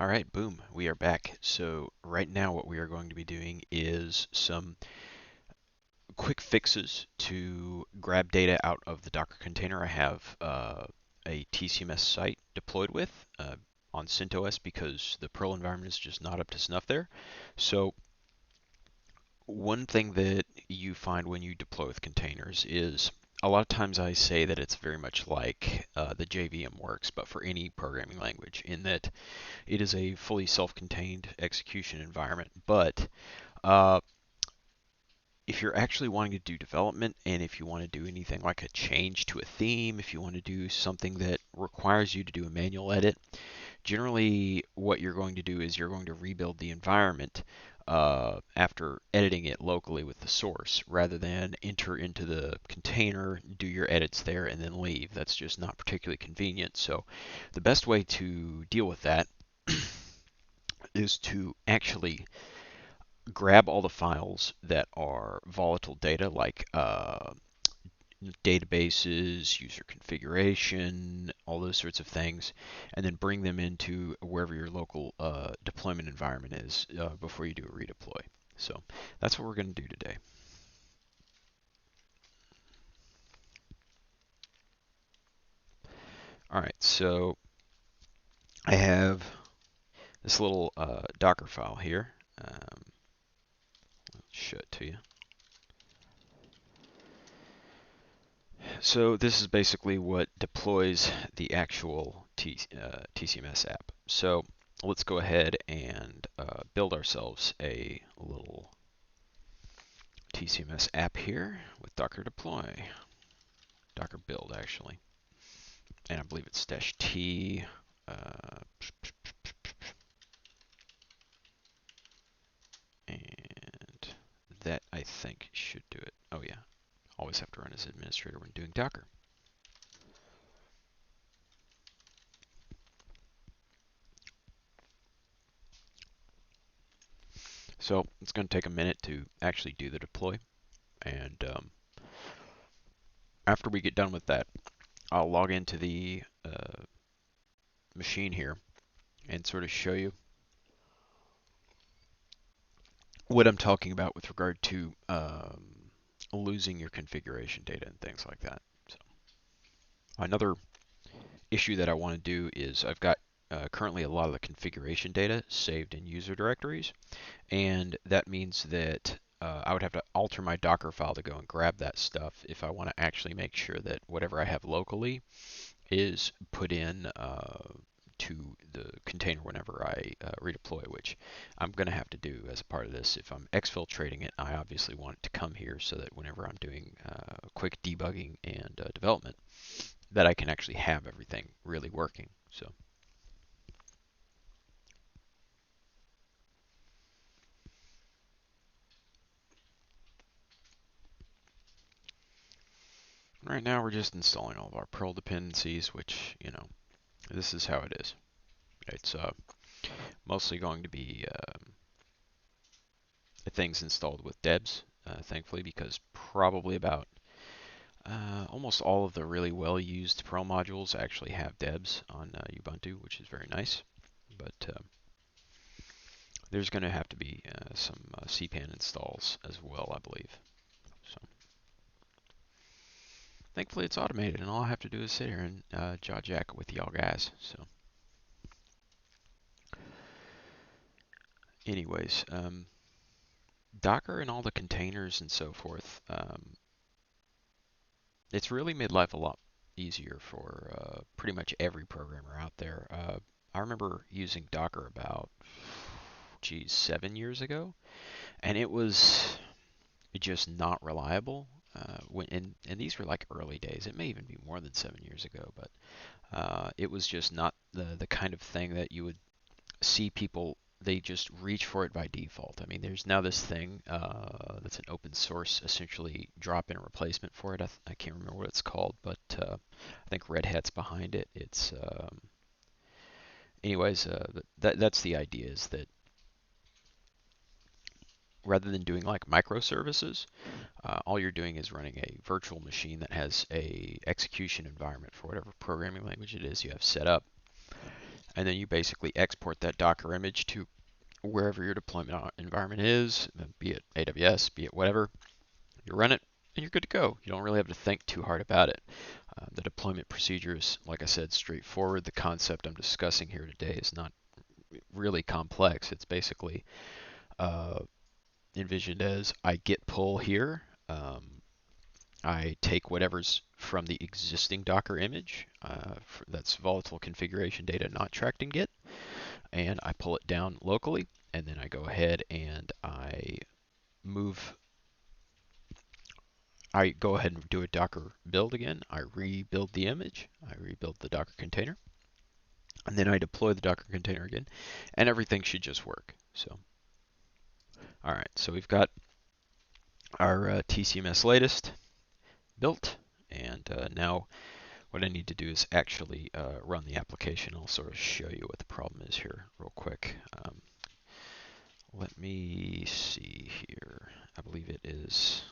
All right, boom, we are back. So right now what we are going to be doing is some quick fixes to grab data out of the Docker container I have a tCMS site deployed with on CentOS because the Perl environment is just not up to snuff there. So one thing that you find when you deploy with containers is a lot of times I say that it's very much like the JVM works, but for any programming language, in that it is a fully self-contained execution environment. But uh, if you're actually wanting to do development, and if you want to do anything like a change to a theme, if you want to do something that requires you to do a manual edit, generally what you're going to do is you're going to rebuild the environment after editing it locally with the source, rather than enter into the container, do your edits there, and then leave. That's just not particularly convenient. So the best way to deal with that is to actually grab all the files that are volatile data, like databases, user configuration, all those sorts of things, and then bring them into wherever your local deployment environment is before you do a redeploy. So that's what we're going to do today. All right, so I have this little Docker file here. I'll show it to you. So this is basically what deploys the actual tCMS app. So let's go ahead and build ourselves a little tCMS app here with Docker deploy, Docker build actually, and I believe it's -t. Uh, and that I think should do it. Oh yeah, always have to run as administrator when doing Docker. So it's going to take a minute to actually do the deploy, and after we get done with that, I'll log into the machine here and sort of show you what I'm talking about with regard to losing your configuration data and things like that. So another issue that I want to do is I've got currently a lot of the configuration data saved in user directories, and that means that I would have to alter my Docker file to go and grab that stuff if I want to actually make sure that whatever I have locally is put in to the container whenever I redeploy, which I'm going to have to do as a part of this. If I'm exfiltrating it, I obviously want it to come here so that whenever I'm doing quick debugging and development, that I can actually have everything really working. So right now we're just installing all of our Perl dependencies, which, this is how it is. It's mostly going to be things installed with debs, thankfully, because probably about almost all of the really well-used Perl modules actually have debs on Ubuntu, which is very nice. But there's going to have to be some cpan installs as well, I believe. So thankfully it's automated, and all I have to do is sit here and jaw jack with y'all guys. So anyways, Docker and all the containers and so forth, it's really made life a lot easier for pretty much every programmer out there. I remember using Docker about, 7 years ago, and it was just not reliable. And these were like early days. It may even be more than 7 years ago, but it was just not the kind of thing that you would see people, they just reach for it by default. I mean, there's now this thing that's an open source, essentially drop-in replacement for it. I can't remember what it's called, but I think Red Hat's behind it. It's anyways, that's the idea, is that rather than doing like microservices, all you're doing is running a virtual machine that has a execution environment for whatever programming language it is you have set up. and then you basically export that Docker image to wherever your deployment environment is, be it AWS, be it whatever. You run it, and you're good to go. You don't really have to think too hard about it. The deployment procedure is, like I said, straightforward. The concept I'm discussing here today is not really complex. It's basically envisioned as I get pull here. I take whatever's from the existing Docker image, that's volatile configuration data not tracked in Git, and I pull it down locally, and then I go ahead and I go ahead and do a Docker build again. I rebuild the image, I rebuild the Docker container, and then I deploy the Docker container again, and everything should just work. So, all right, so we've got our tCMS latest built, and now what I need to do is actually run the application. I'll sort of show you what the problem is here real quick. Let me see here. I believe it is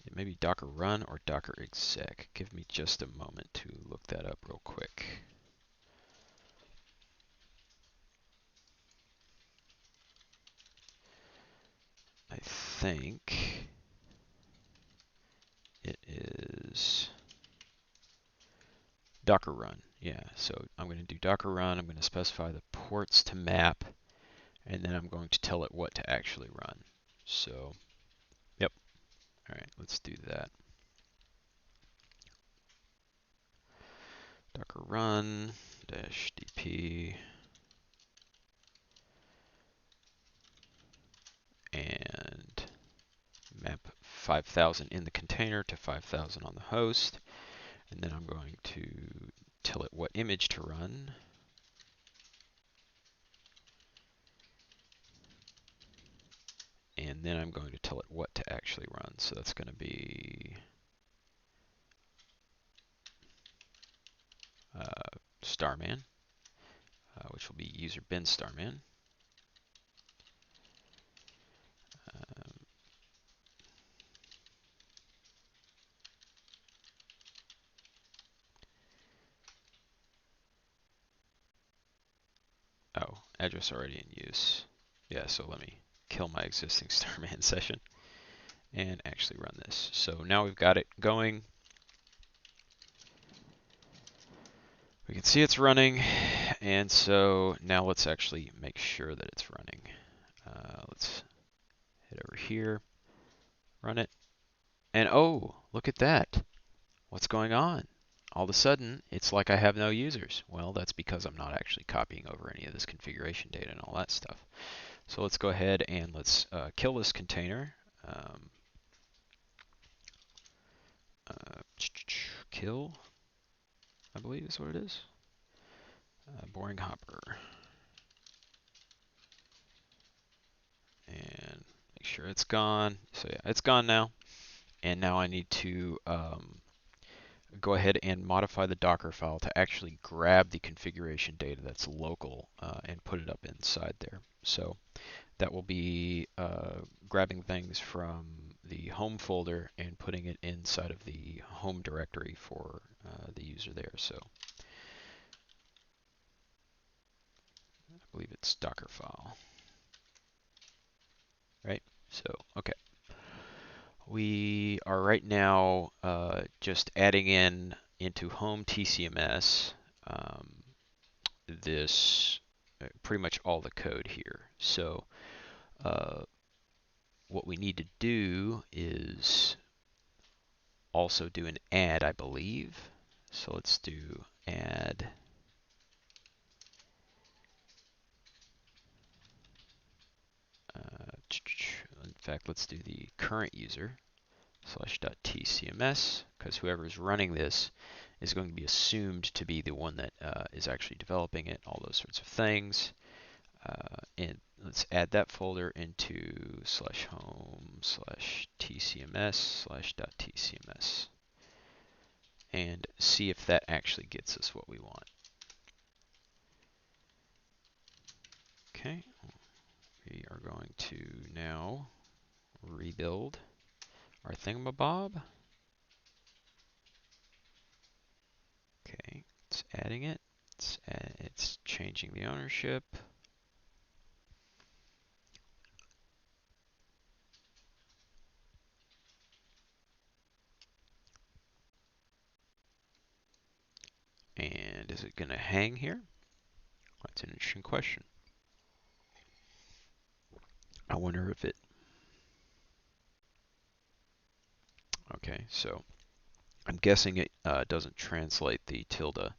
it may be Docker run or Docker exec. Give me just a moment to look that up real quick. I think it is Docker run. Yeah, so I'm going to do Docker run. I'm going to specify the ports to map, and then I'm going to tell it what to actually run. So, yep. All right, let's do that. Docker run -dp and map 5,000 in the container to 5,000 on the host. And then I'm going to tell it what image to run. And then I'm going to tell it what to actually run. So that's going to be Starman, which will be user bin Starman. Oh, address already in use. Yeah, so let me kill my existing Starman session and actually run this. So now we've got it going. We can see it's running, and so now let's actually make sure that it's running. Let's head over here, run it, and oh, look at that. What's going on? All of a sudden, it's like I have no users. Well, that's because I'm not actually copying over any of this configuration data and all that stuff. So let's go ahead and let's kill this container. Kill, I believe is what it is. Boring hopper. And make sure it's gone. So yeah, it's gone now. And now I need to go ahead and modify the Docker file to actually grab the configuration data that's local and put it up inside there. So that will be grabbing things from the home folder and putting it inside of the home directory for the user there. So I believe it's Docker file, right? So, okay. We are right now just adding in into home tCMS this pretty much all the code here. So what we need to do is also do an add, I believe. So let's do add in fact, let's do the current user /tcms, because whoever is running this is going to be assumed to be the one that is actually developing it, all those sorts of things. And let's add that folder into /home/tcms/.tcms and see if that actually gets us what we want. Okay, we are going to now rebuild our thingamabob. adding it. It's changing the ownership. And is it going to hang here? That's an interesting question. I wonder if it... Okay, so I'm guessing it doesn't translate the tilde.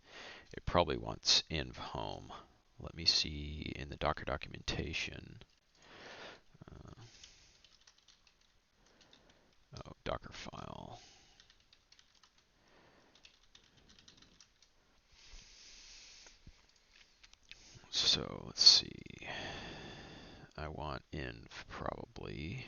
It probably wants env home. Let me see in the Docker documentation. Oh, Docker file. So let's see. I want env probably.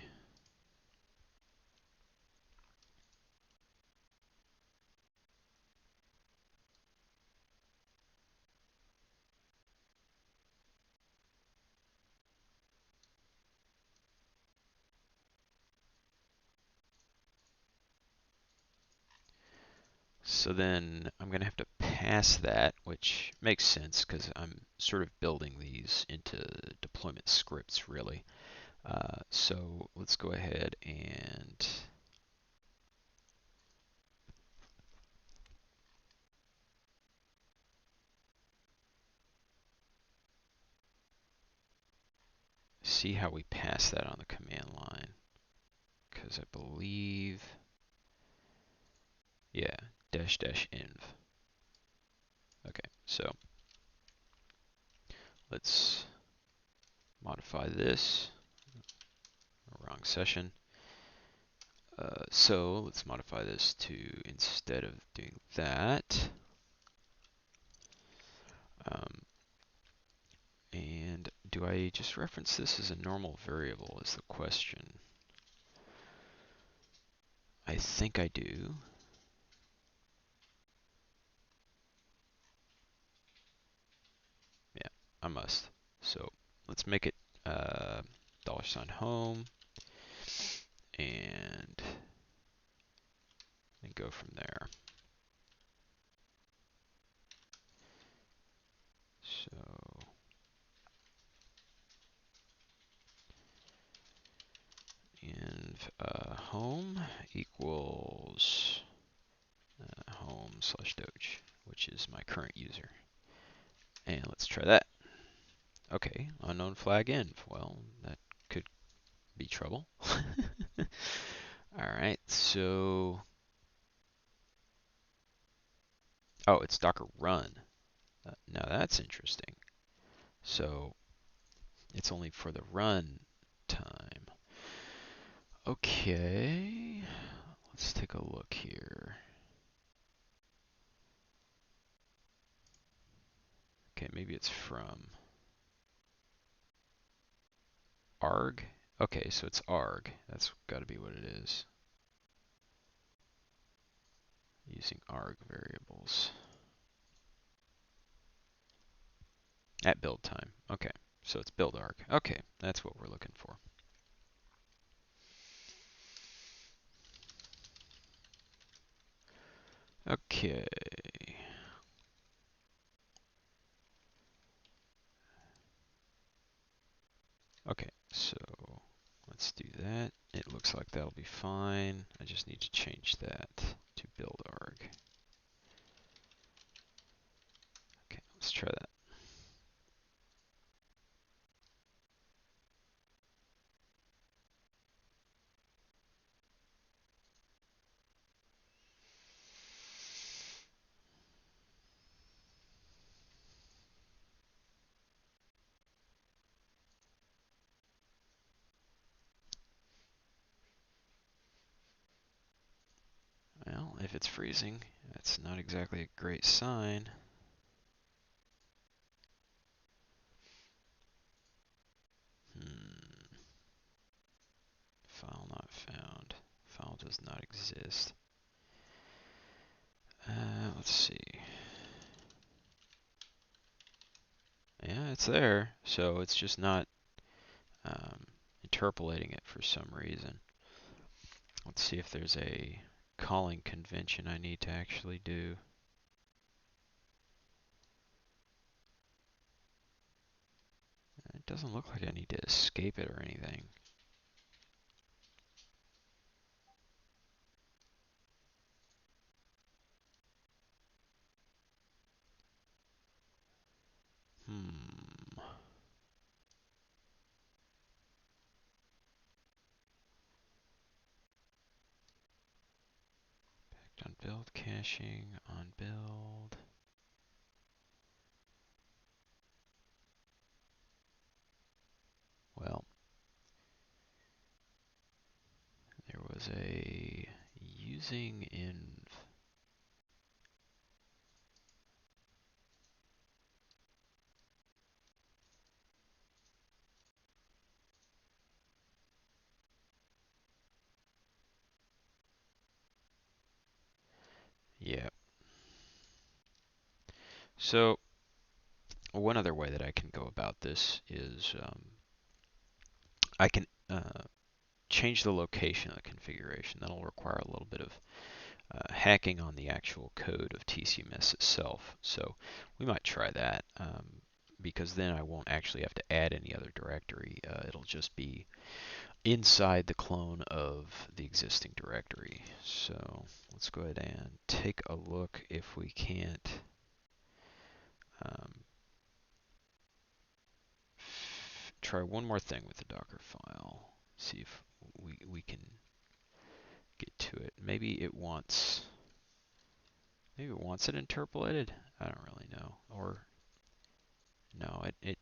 So then I'm going to have to pass that, which makes sense because I'm sort of building these into deployment scripts, really. So let's go ahead and see how we pass that on the command line. Because I believe, yeah, dash dash env. Okay, so let's modify this. Wrong session. So let's modify this to, instead of doing that, um, and do I just reference this as a normal variable is the question. I think I do. Yeah, I must. So let's make it $home and go from there. So env home equals home/doge, which is my current user. And let's try that. Okay, unknown flag env. Well, that could be trouble. All right, so, oh, it's Docker run. Now that's interesting. So it's only for the run time. Okay, let's take a look here. Okay, maybe it's from arg. Okay, so it's arg. That's got to be what it is. Using arg variables at build time. Okay, so it's build arg. Okay, that's what we're looking for. Okay. Okay, so let's do that. It looks like that'll be fine. I just need to change that to build arg. Okay, let's try that. Well, if it's freezing, that's not exactly a great sign. File not found. File does not exist. Let's see. Yeah, it's there. So it's just not interpolating it for some reason. Let's see if there's a calling convention I need to actually do. doesn't look like I need to escape it or anything. Hmm. Backed on build, caching, on build. Well, there was a using in. Yeah. So one other way that I can go about this is I can change the location of the configuration. That'll require a little bit of hacking on the actual code of tCMS itself. So we might try that because then I won't actually have to add any other directory. It'll just be inside the clone of the existing directory. So let's go ahead and take a look if we can't um, try one more thing with the Docker file. See if we can get to it. Maybe it wants it interpolated. I don't really know. Or no, it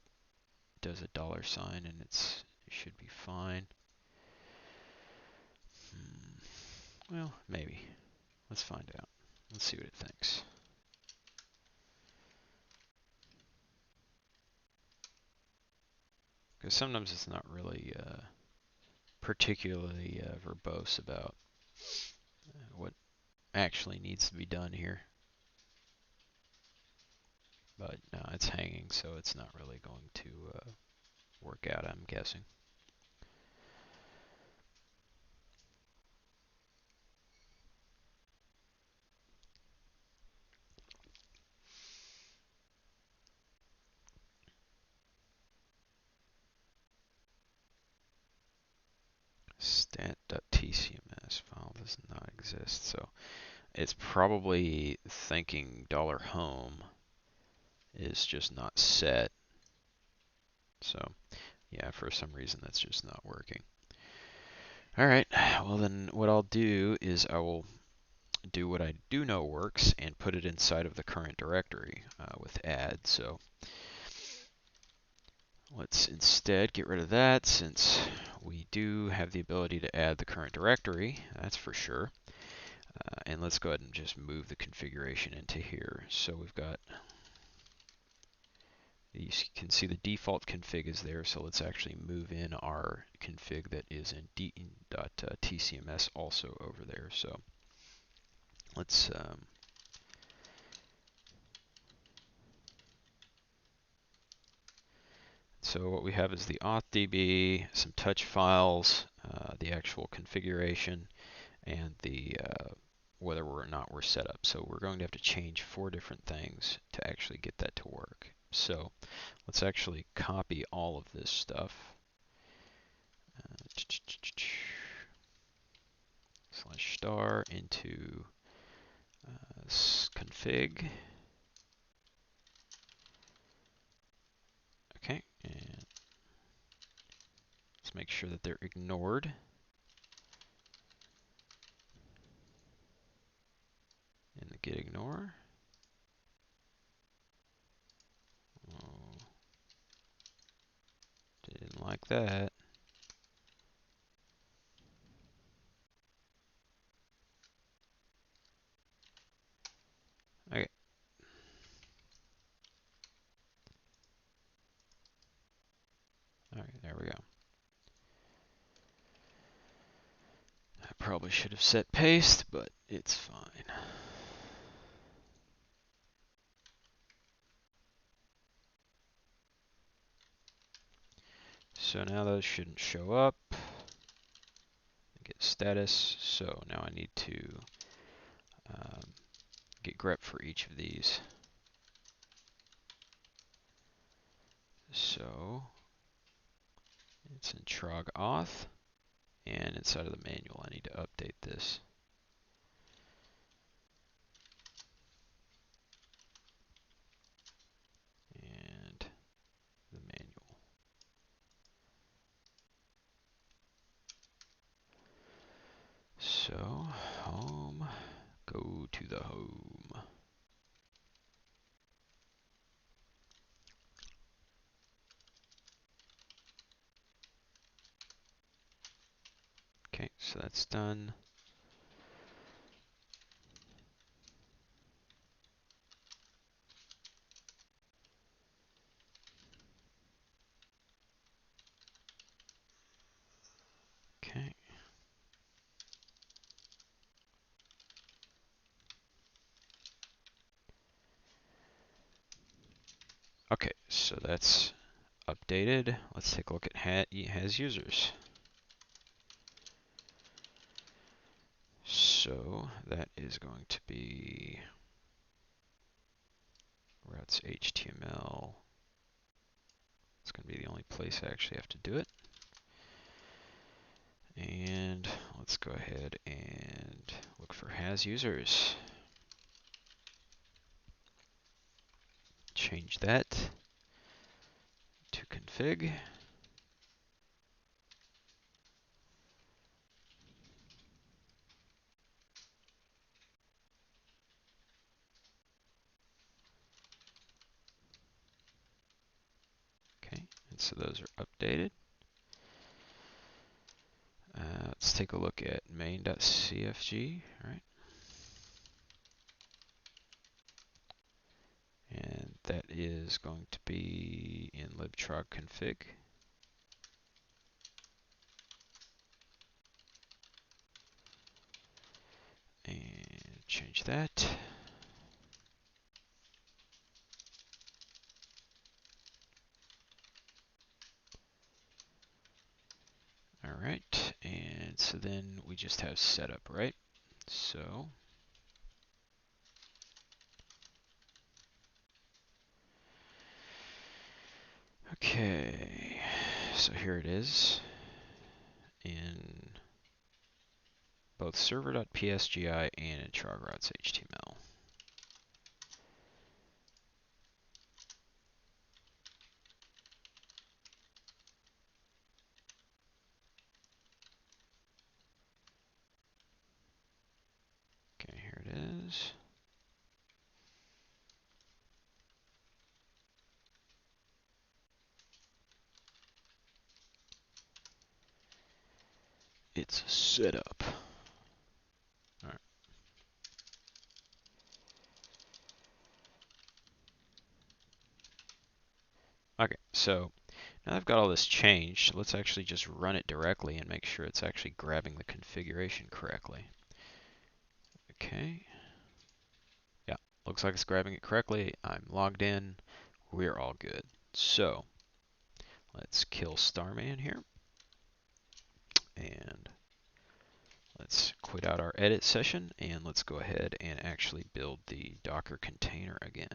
does a $sign and it should be fine. Well, maybe. Let's find out. Let's see what it thinks. Because sometimes it's not really particularly verbose about what actually needs to be done here. But no, it's hanging, so it's not really going to work out, I'm guessing. Stat.tcms file does not exist, so it's probably thinking $home is just not set. So yeah, for some reason that's just not working. All right, well then what I'll do is I will do what I do know works and put it inside of the current directory with add. So let's instead get rid of that since we do have the ability to add the current directory, that's for sure. And let's go ahead and just move the configuration into here. So we've got, you can see the default config is there, so let's actually move in our config that is in .tcms also over there. So let's so what we have is the authDB, some touch files, the actual configuration, and the whether or not we're set up. So we're going to have to change 4 different things to actually get that to work. So let's actually copy all of this stuff. /star into config. Okay, and let's make sure that they're ignored. In the git ignore. Oh, didn't like that. Okay. All right, there we go. I probably should have set paste, but it's fine. So now those shouldn't show up. Get status. So now I need to get grep for each of these. So It's in trog auth, and inside of the manual I need to update this. And the manual. So home, go to the home. Okay, so that's done. Okay. Okay, so that's updated. Let's take a look at has users. So that is going to be routes HTML. It's going to be the only place I actually have to do it. And let's go ahead and look for has users. Change that to config. Okay, and so those are updated. Let's take a look at main.cfg, right? And that is going to be in libtrog config. And change that. All right, and so then we just have setup, right? So okay, so here it is in both server.psgi and in trogroutes.html. Okay, here it is. It's set up. All right. Okay, so now I've got all this changed. Let's actually just run it directly and make sure it's actually grabbing the configuration correctly. Okay. Yeah, looks like it's grabbing it correctly. I'm logged in. We're all good. So let's kill Starman here. And let's quit out our edit session and let's go ahead and actually build the Docker container again.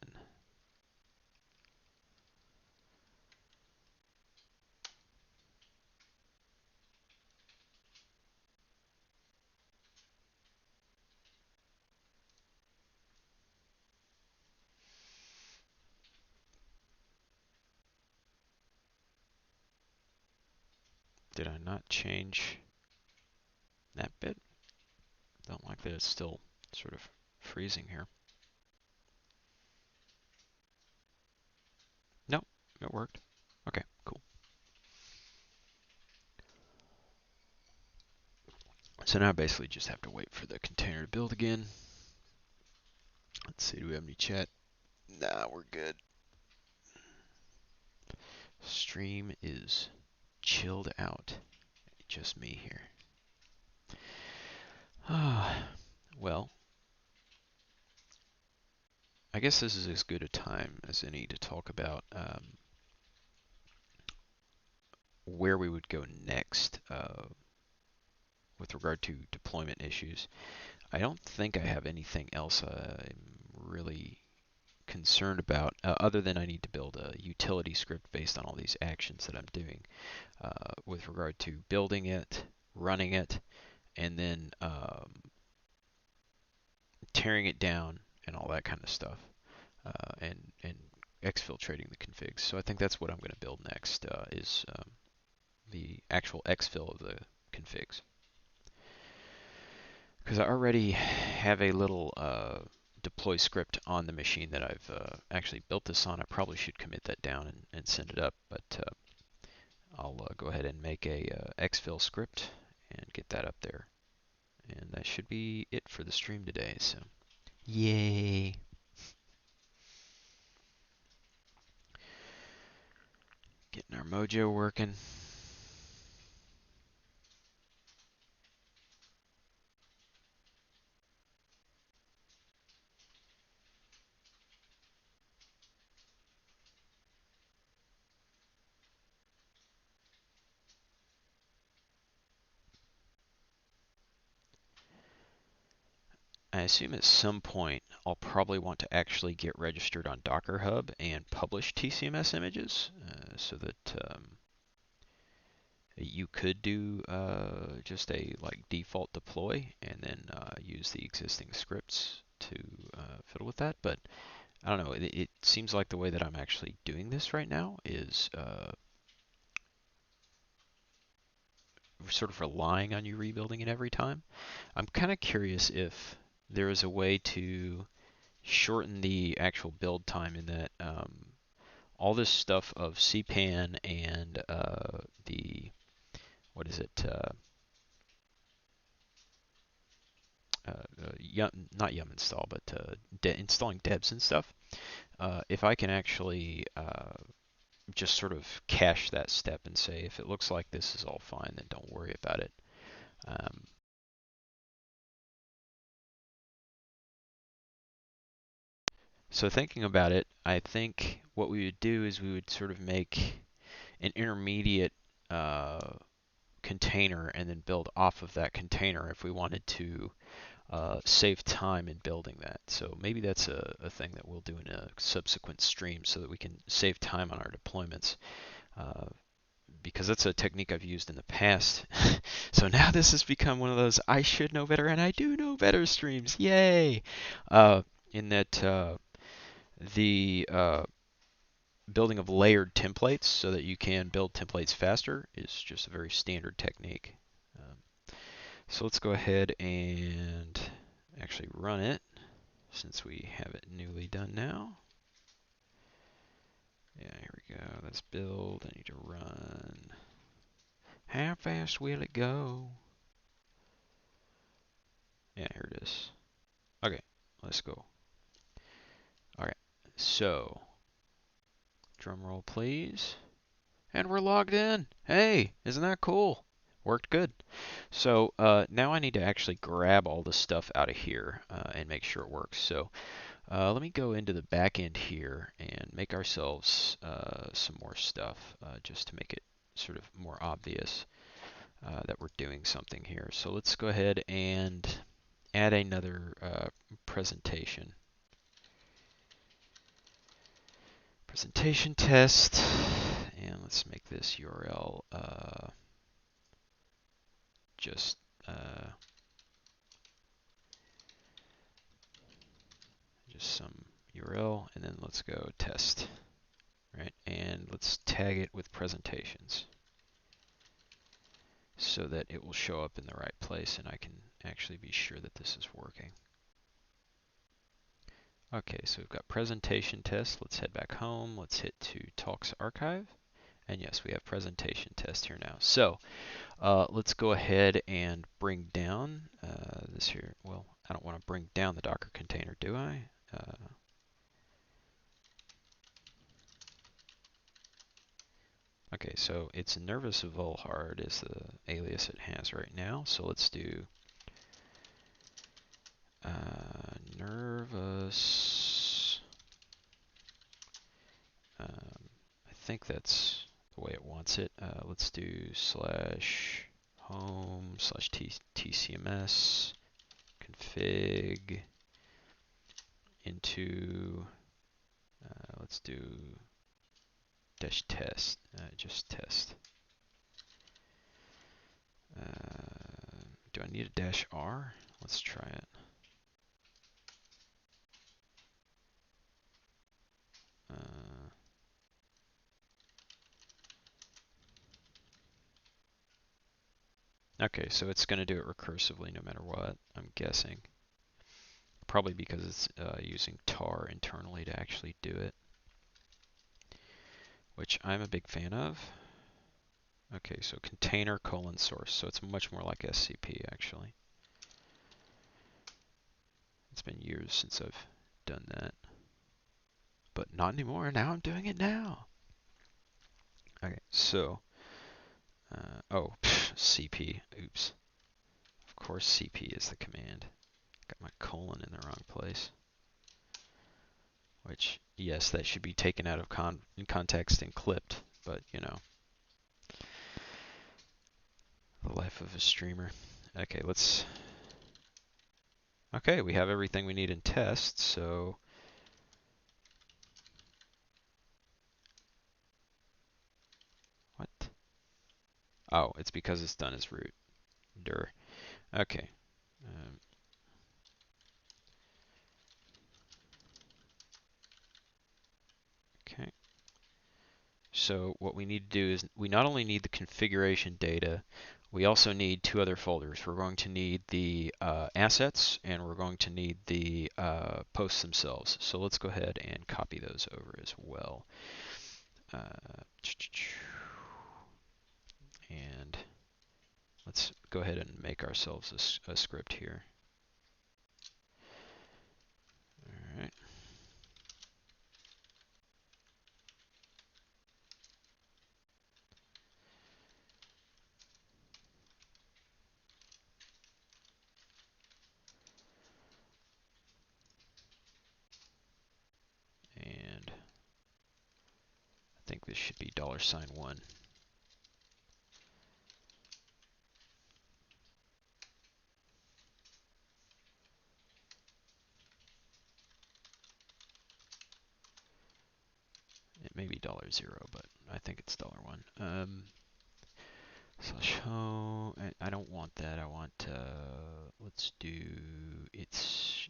Did I not change that bit? Don't like that it's still sort of freezing here. Nope, it worked. Okay, cool. So now I basically just have to wait for the container to build again. Let's see, do we have any chat? Nah, we're good. Stream is chilled out. Just me here. Well, I guess this is as good a time as any to talk about where we would go next with regard to deployment issues. I don't think I have anything else I'm really concerned about, other than I need to build a utility script based on all these actions that I'm doing with regard to building it, running it, and then tearing it down and all that kind of stuff, and exfiltrating the configs. So I think that's what I'm going to build next, is the actual exfil of the configs. Because I already have a little deploy script on the machine that I've actually built this on. I probably should commit that down and send it up, but I'll go ahead and make a exfil script and get that up there. And that should be it for the stream today. So, yay! Getting our mojo working. I assume at some point I'll probably want to actually get registered on Docker Hub and publish tCMS images, so that you could do just a like default deploy and then use the existing scripts to fiddle with that. But I don't know. It seems like the way that I'm actually doing this right now is sort of relying on you rebuilding it every time. I'm kind of curious if there is a way to shorten the actual build time in that all this stuff of cpan and the, what is it, not yum install, but installing debs and stuff. If I can actually just sort of cache that step and say, if it looks like this is all fine, then don't worry about it. So thinking about it, I think what we would do is we would sort of make an intermediate container and then build off of that container if we wanted to save time in building that. So maybe that's a thing that we'll do in a subsequent stream so that we can save time on our deployments. Because that's a technique I've used in the past. So now this has become one of those I should know better and I do know better streams. Yay! In that the building of layered templates so that you can build templates faster is just a very standard technique. So let's go ahead and actually run it since we have it newly done now. Yeah, here we go. Let's build. I need to run. How fast will it go? Yeah, here it is. Okay, let's go. Alright, so drum roll please. And we're logged in. Hey, isn't that cool? Worked good. So now I need to actually grab all the stuff out of here and make sure it works. So let me go into the back end here and make ourselves some more stuff just to make it sort of more obvious that we're doing something here. So let's go ahead and add another presentation. Presentation test, and let's make this URL just some URL, and then let's go test, right? And let's tag it with presentations so that it will show up in the right place and I can actually be sure that this is working. Okay, so we've got presentation test. Let's head back home. Let's hit to Talks Archive. And yes, we have presentation test here now. So let's go ahead and bring down this here. Well, I don't want to bring down the Docker container, do I? Okay, so it's Nervous Volhard is the alias it has right now. So let's do nervous. I think that's the way it wants it. Let's do /home/tcms config into let's do dash test, just test. Do I need a dash R? Let's try it. Okay, so it's going to do it recursively no matter what, I'm guessing. Probably because it's using tar internally to actually do it, which I'm a big fan of. Okay, so container colon source, so it's much more like SCP actually. It's been years since I've done that, but not anymore. Now I'm doing it now. Okay, so, CP, oops. Of course CP is the command. Got my colon in the wrong place. Which, yes, that should be taken out of context and clipped, but you know, the life of a streamer. Okay, okay, we have everything we need in test, so what? Oh, it's because it's done as root. Dir. Okay. Okay. So what we need to do is we not only need the configuration data, we also need two other folders. We're going to need the assets and we're going to need the posts themselves. So let's go ahead and copy those over as well. And let's go ahead and make ourselves a script here. All right. And I think this should be $1. It may be $0, but I think it's $1. Slash home. I don't want that. I want, let's do,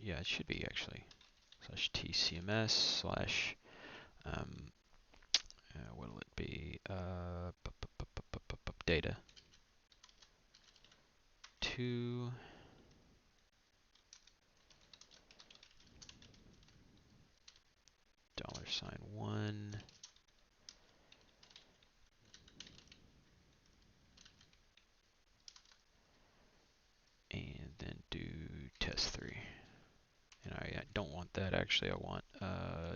yeah, it should be actually. Slash tCMS slash, what'll it be? Data. 2. $1. And then do test3. And I don't want that actually. I want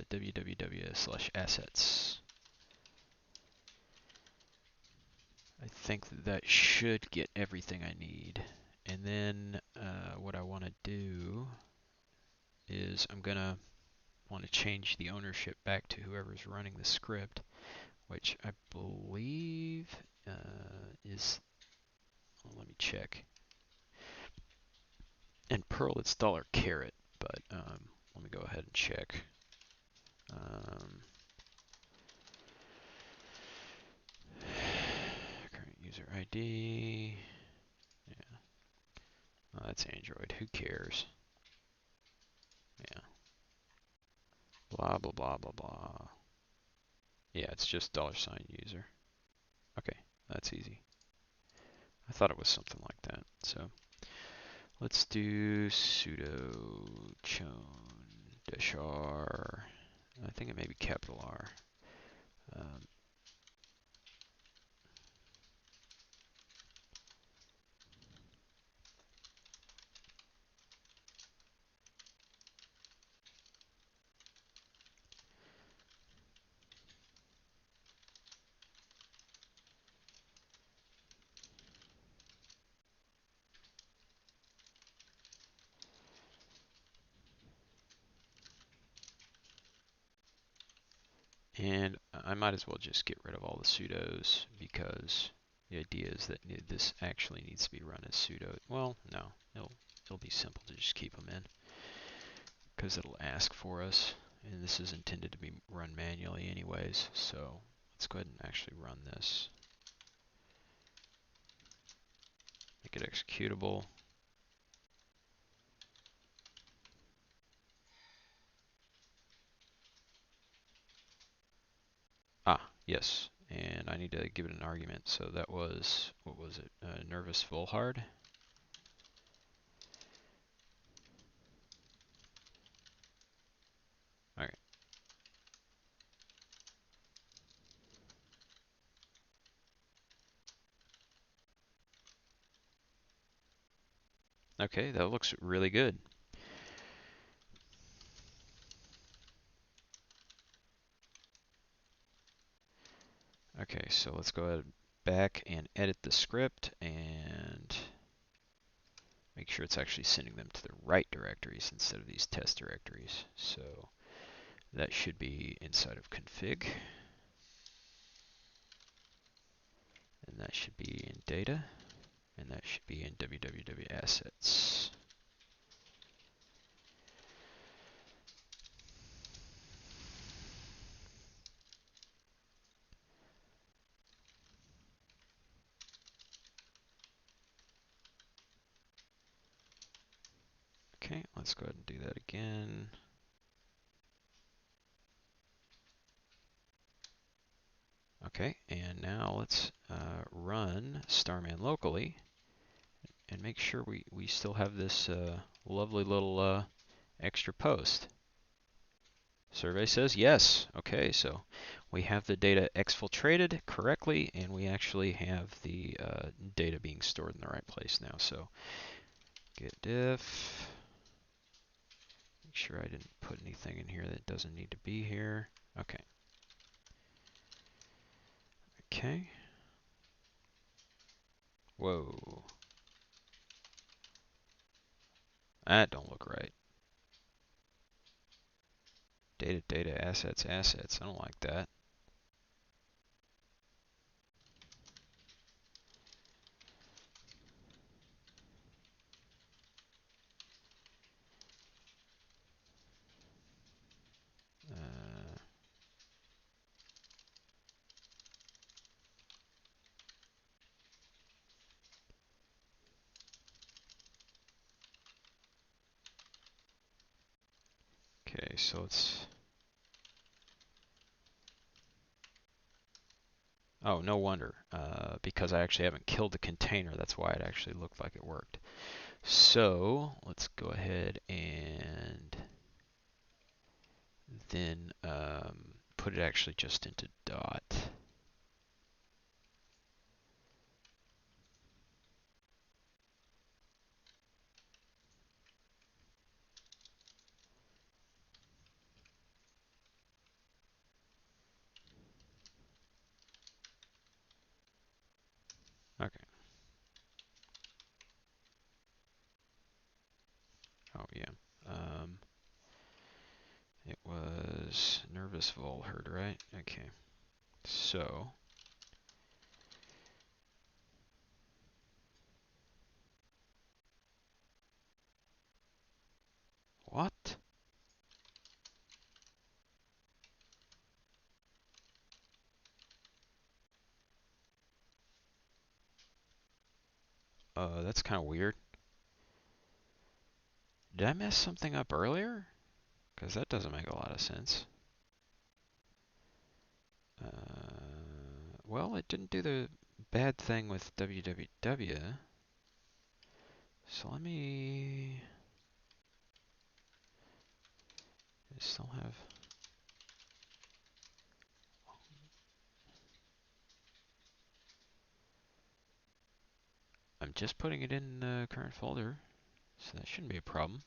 www/assets. I think that should get everything I need. And then what I want to do is I'm going to want to change the ownership back to whoever's running the script, which I believe is, well, let me check. In Perl it's $caret, but let me go ahead and check. Current user ID. Yeah. Oh, that's Android. Who cares? Yeah. Blah, blah, blah, blah, blah. Yeah, it's just $user. Okay, that's easy. I thought it was something like that. So let's do sudo chown -r. I think it may be capital R. And I might as well just get rid of all the sudos because the idea is that this actually needs to be run as sudo. Well, no, it'll be simple to just keep them in because it'll ask for us and this is intended to be run manually anyways, so let's go ahead and actually run this. Make it executable. Ah, yes, and I need to give it an argument. So that was, what was it? Nervous full hard. All right. Okay, that looks really good. Okay, so let's go ahead back and edit the script and make sure it's actually sending them to the right directories instead of these test directories. So that should be inside of config, and that should be in data, and that should be in www assets. Okay, let's go ahead and do that again. Okay, and now let's run Starman locally and make sure we still have this lovely little extra post. Survey says yes. Okay, so we have the data exfiltrated correctly, and we actually have the data being stored in the right place now. So git diff. Make sure I didn't put anything in here that doesn't need to be here. Okay. Okay. Whoa. That don't look right. Data, data, assets, assets. I don't like that. Uh, okay, so let's. Oh, no wonder. Because I actually haven't killed the container. That's why it actually looked like it worked. So let's go ahead and then put it actually just into dot. Okay. Oh yeah. Um, it was nervous vol herd, right? Okay. So what? That's kind of weird. Did I mess something up earlier? Because that doesn't make a lot of sense. Well, it didn't do the bad thing with www. So let me. I still have. I'm just putting it in the current folder, so that shouldn't be a problem.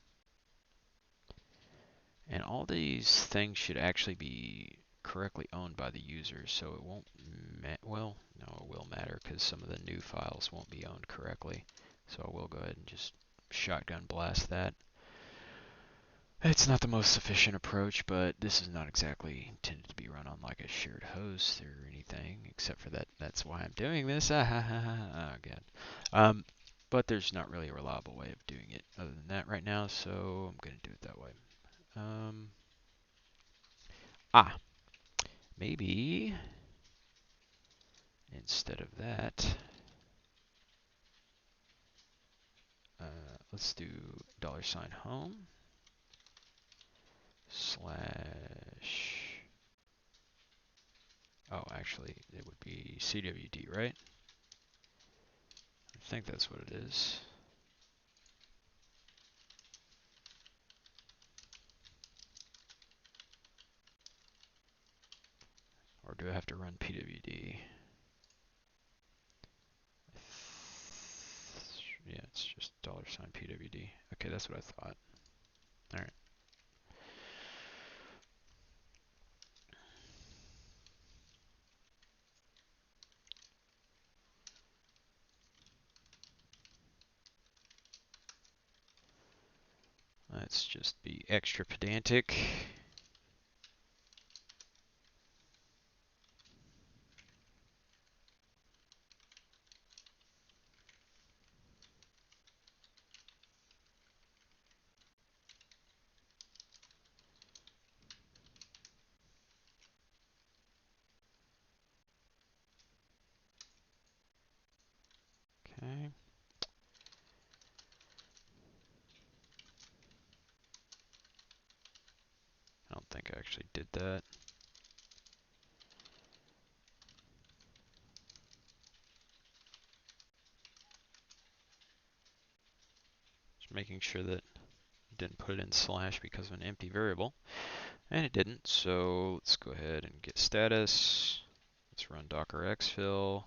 And all these things should actually be correctly owned by the user, so it won't well, no, it will matter because some of the new files won't be owned correctly. So I will go ahead and just shotgun blast that. It's not the most efficient approach, but this is not exactly intended to be run on like a shared host or anything, except for that. That's why I'm doing this. Ah, ha, ha, ha. Oh, God. But there's not really a reliable way of doing it other than that right now, so I'm going to do it that way. Um, Ah, maybe instead of that, let's do $home slash, oh, actually, it would be CWD, right? I think that's what it is. Or do I have to run PWD? Yeah, it's just $PWD. Okay, that's what I thought. All right. Let's just be extra pedantic. Okay. I don't think I actually did that. Just making sure that it didn't put it in slash because of an empty variable. And it didn't, so let's go ahead and get status. Let's run docker exfil.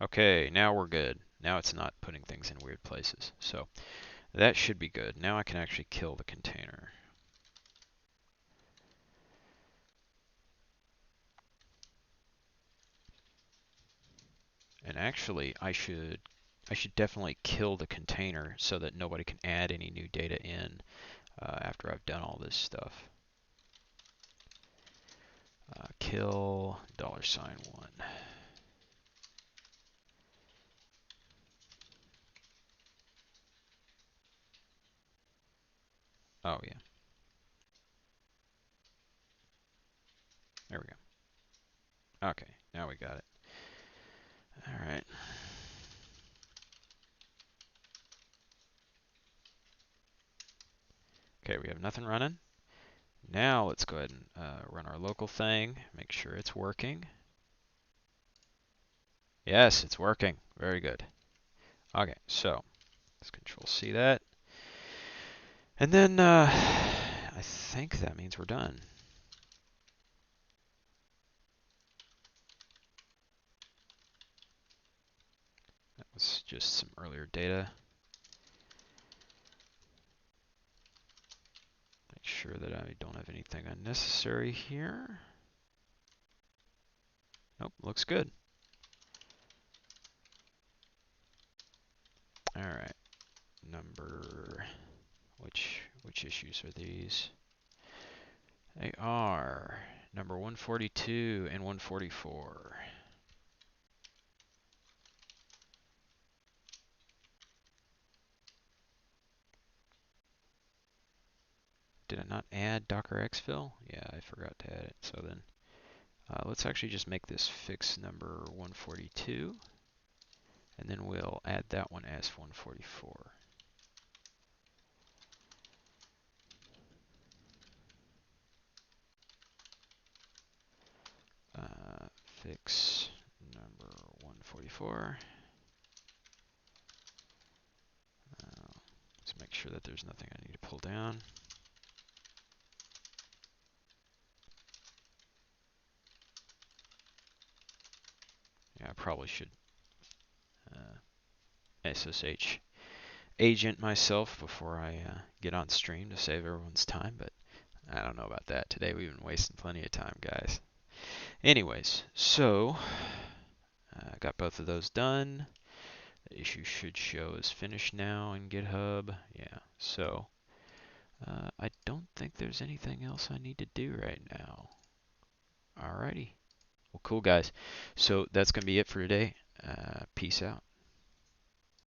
Okay, now we're good. Now it's not putting things in weird places. So that should be good. Now I can actually kill the container. And actually, I should definitely kill the container so that nobody can add any new data in after I've done all this stuff. Kill $1. Oh yeah, there we go. Okay, now we got it. All right. Okay, we have nothing running. Now let's go ahead and run our local thing, make sure it's working. Yes, it's working. Very good. Okay, so let's Control C that. And then I think that means we're done. That was just some earlier data. Make sure that I don't have anything unnecessary here. Nope, looks good. All right, number, which issues are these? They are number 142 and 144. Did I not add docker exfil? Yeah, I forgot to add it. So then let's actually just make this fix number 142, and then we'll add that one as 144. Fix number 144. Let's make sure that there's nothing I need to pull down. Yeah, I probably should SSH agent myself before I get on stream to save everyone's time, but I don't know about that. Today we've been wasting plenty of time, guys. Anyways, so I got both of those done. The issue should show as finished now in GitHub. Yeah, so I don't think there's anything else I need to do right now. Alrighty. Well, cool, guys. So that's going to be it for today. Peace out.